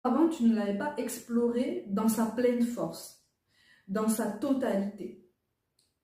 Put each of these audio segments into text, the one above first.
Avant, tu ne l'avais pas exploré dans sa pleine force, dans sa totalité.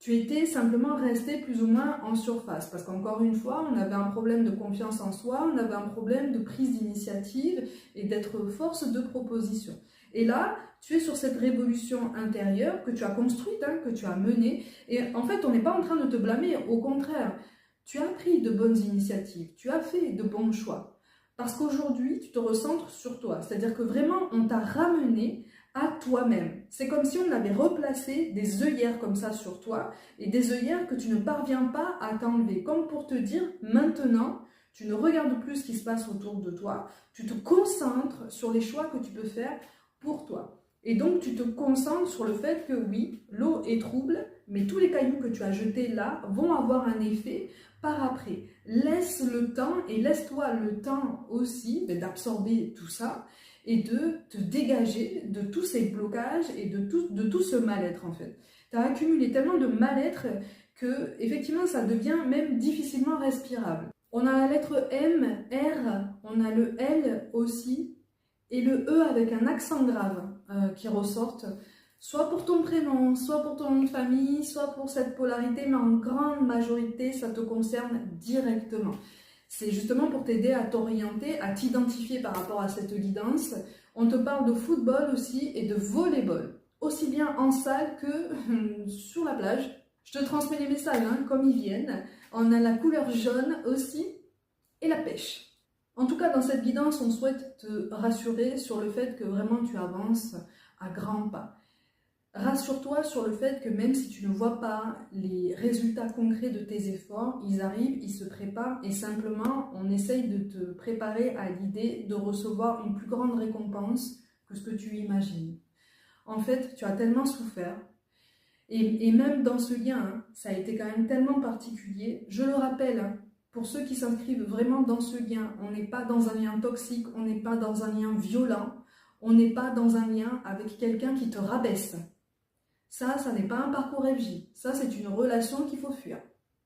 Tu étais simplement resté plus ou moins en surface, parce qu'encore une fois, on avait un problème de confiance en soi, on avait un problème de prise d'initiative et d'être force de proposition. Et là, tu es sur cette révolution intérieure que tu as construite, que tu as menée, et en fait, on n'est pas en train de te blâmer, au contraire, tu as pris de bonnes initiatives, tu as fait de bons choix, parce qu'aujourd'hui, tu te recentres sur toi, c'est-à-dire que vraiment, on t'a ramené à toi-même. C'est comme si on avait replacé des œillères comme ça sur toi et des œillères que tu ne parviens pas à t'enlever. Comme pour te dire, maintenant, tu ne regardes plus ce qui se passe autour de toi, tu te concentres sur les choix que tu peux faire pour toi. Et donc, tu te concentres sur le fait que oui, l'eau est trouble, mais tous les cailloux que tu as jetés là vont avoir un effet par après. Laisse le temps et laisse-toi le temps aussi d'absorber tout ça et de te dégager de tous ces blocages et de tout ce mal-être en fait. Tu as accumulé tellement de mal-être que effectivement ça devient même difficilement respirable. On a la lettre M, R, on a le L aussi et le E avec un accent grave qui ressortent, soit pour ton prénom, soit pour ton nom de famille, soit pour cette polarité, mais en grande majorité ça te concerne directement. C'est justement pour t'aider à t'orienter, à t'identifier par rapport à cette guidance. On te parle de football aussi et de volleyball, aussi bien en salle que sur la plage. Je te transmets les messages comme ils viennent. On a la couleur jaune aussi et la pêche. En tout cas, dans cette guidance, on souhaite te rassurer sur le fait que vraiment tu avances à grands pas. Rassure-toi sur le fait que même si tu ne vois pas les résultats concrets de tes efforts, ils arrivent, ils se préparent et simplement on essaye de te préparer à l'idée de recevoir une plus grande récompense que ce que tu imagines. En fait, tu as tellement souffert et même dans ce lien, ça a été quand même tellement particulier. Je le rappelle, pour ceux qui s'inscrivent vraiment dans ce lien, on n'est pas dans un lien toxique, on n'est pas dans un lien violent, on n'est pas dans un lien avec quelqu'un qui te rabaisse. Ça n'est pas un parcours FJ. Ça, c'est une relation qu'il faut fuir.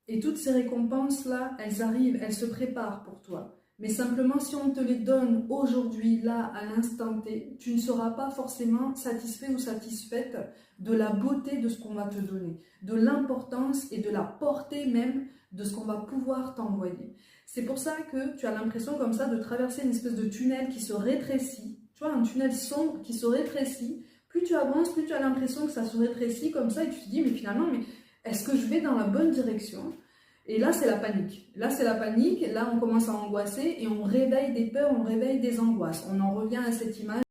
Et toutes ces récompenses-là, elles arrivent, elles se préparent pour toi. Mais simplement, si on te les donne aujourd'hui, là, à l'instant T, tu ne seras pas forcément satisfait ou satisfaite de la beauté de ce qu'on va te donner, de l'importance et de la portée même de ce qu'on va pouvoir t'envoyer. C'est pour ça que tu as l'impression comme ça de traverser une espèce de tunnel qui se rétrécit. Tu vois, un tunnel sombre qui se rétrécit. Plus tu avances, plus tu as l'impression que ça se rétrécit comme ça et tu te dis mais finalement, mais est-ce que je vais dans la bonne direction? Et là, c'est la panique. Là, c'est la panique. Là, on commence à angoisser et on réveille des peurs, on réveille des angoisses. On en revient à cette image